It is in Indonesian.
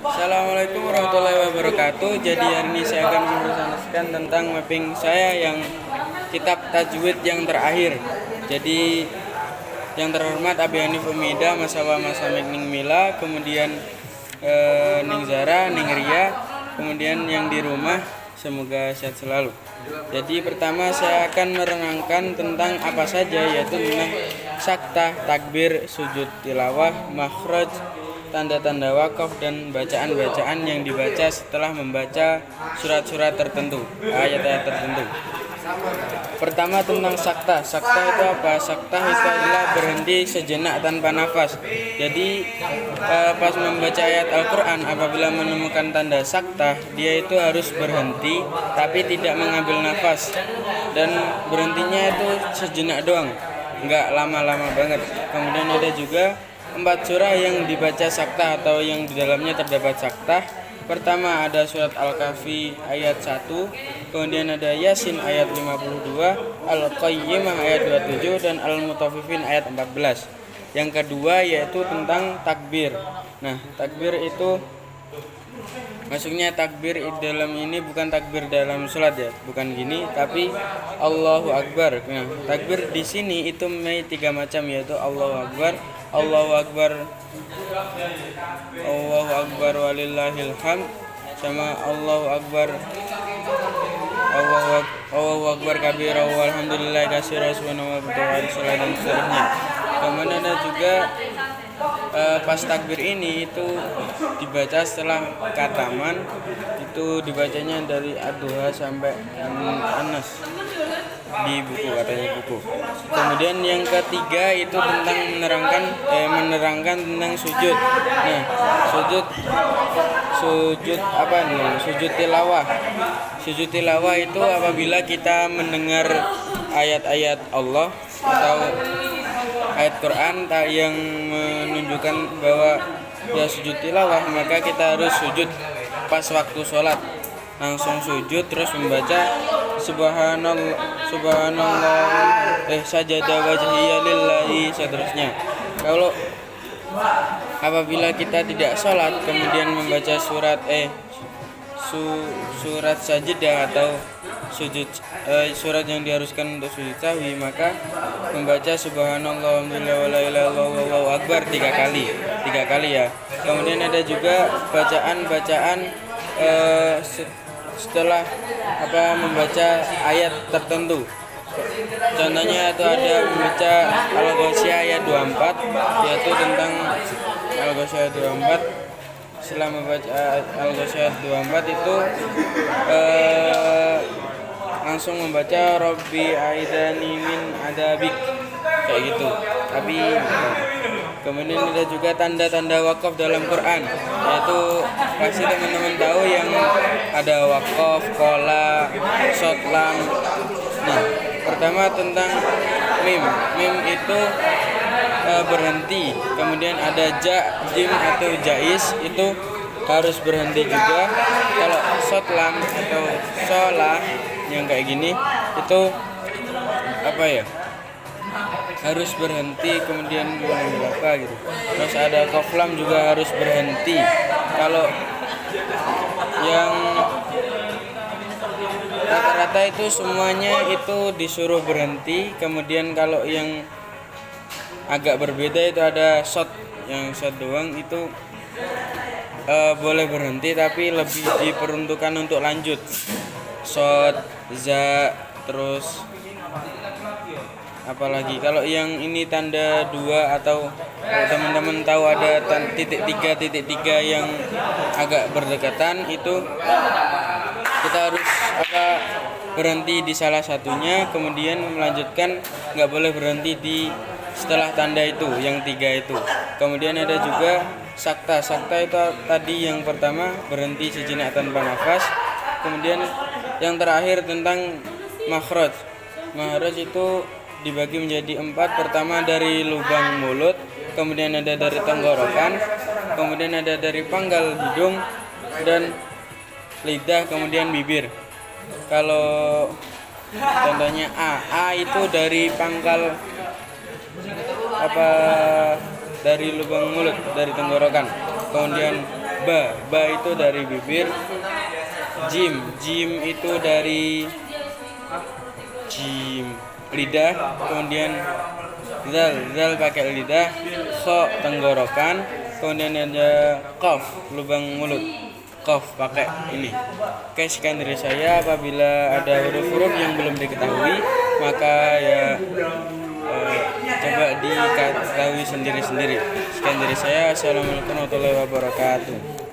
Assalamualaikum warahmatullahi wabarakatuh. Jadi hari ini saya akan menjelaskan tentang mapping saya yang kitab tajwid yang terakhir. Jadi yang terhormat Abi Hanif Umida, Masawa Masamik Ning Mila, kemudian Ning Zara, Ning Ria, kemudian yang di rumah semoga sehat selalu. Jadi pertama saya akan menerangkan tentang apa saja, yaitu tentang sakta, takbir, sujud tilawah, makhraj, tanda-tanda wakaf, dan bacaan-bacaan yang dibaca setelah membaca surat-surat tertentu, ayat-ayat tertentu. Pertama tentang sakta. Sakta itu apa? Sakta itu adalah berhenti sejenak tanpa nafas. Jadi pas membaca ayat Al-Quran, apabila menemukan tanda sakta, dia itu harus berhenti tapi tidak mengambil nafas, dan berhentinya itu sejenak doang, nggak lama-lama banget. Kemudian ada juga 4 surah yang dibaca sakta atau yang di dalamnya terdapat sakta. Pertama ada surat Al-Kahfi ayat 1, kemudian ada Yasin ayat 52, Al-Qayyimah ayat 27, dan Al-Mutaffifin ayat 14. Yang kedua yaitu tentang takbir. Nah, takbir itu maksudnya takbir dalam ini bukan takbir dalam sholat ya, bukan gini, tapi Allahu Akbar. Nah, takbir di sini itu mempunyai 3 macam, yaitu Allahu Akbar, Allahu Akbar, Allahu Akbar walillahil hamd, sama Allahu Akbar, Allahu Akbar kabira walhamdulillah katsira subhanallah wa bihamdihi dan seterusnya. Kemudian ada juga pas takbir ini itu dibaca setelah kataman, itu dibacanya dari Ad-Duha sampai Anas di buku, katanya buku. Kemudian yang ketiga itu tentang menerangkan tentang sujud. Nah, sujud apa nih? Sujud tilawah. Sujud tilawah itu apabila kita mendengar ayat-ayat Allah atau ayat Quran yang menunjukkan bahwa ya sujud tilawah, maka kita harus sujud pas waktu sholat, langsung sujud terus membaca subhanallah sajada wajhiya lillahi seterusnya. Kalau apabila kita tidak sholat kemudian membaca surat sajidah atau surat yang diharuskan untuk sujud sahwi, maka membaca subhanallah walhamdulillah wala ilaha illallah wallahu akbar 3 kali ya. Kemudian ada juga bacaan setelah membaca ayat tertentu. Contohnya itu ada membaca Al-Ghasyiyah ayat 24, yaitu tentang Al-Ghasyiyah ayat 24. Setelah membaca Al-Ghasyiyah 24 itu langsung membaca Rabbi aidani min adabik, kayak gitu. Tapi kemudian ada juga tanda-tanda wakaf dalam Quran, yaitu pasti teman-teman tahu yang ada wakaf, kola, sotlam. Nah, pertama tentang mim. Mim itu berhenti. Kemudian ada jim atau jais, itu harus berhenti juga. Kalau sotlam atau sholah yang kayak gini itu harus berhenti, kemudian apa gitu. Terus ada koflam juga harus berhenti. Kalau yang rata-rata itu semuanya itu disuruh berhenti. Kemudian kalau yang agak berbeda itu ada shot, yang shot doang itu boleh berhenti tapi lebih diperuntukkan untuk lanjut. Shot, za, terus apalagi kalau yang ini tanda 2 atau teman-teman tahu ada titik 3 yang agak berdekatan, itu kita harus berhenti di salah satunya, kemudian melanjutkan, nggak boleh berhenti di setelah tanda itu yang 3 itu. Kemudian ada juga sakta. Sakta itu tadi yang pertama berhenti sejenak tanpa nafas. Kemudian yang terakhir tentang makhraj. Makhraj itu dibagi menjadi 4. Pertama dari lubang mulut, kemudian ada dari tenggorokan, kemudian ada dari pangkal hidung dan lidah, kemudian bibir. Kalau contohnya A itu dari pangkal dari lubang mulut, dari tenggorokan. Kemudian Ba itu dari bibir. Jim itu dari lidah. Kemudian zal pakai lidah. Kho tenggorokan. Kemudian ada qaf lubang mulut. Qaf pakai ini. Oke, sekian dari saya. Apabila ada huruf-huruf yang belum diketahui, maka ya coba diketahui sendiri-sendiri. Sekian dari saya. Assalamualaikum warahmatullahi wabarakatuh.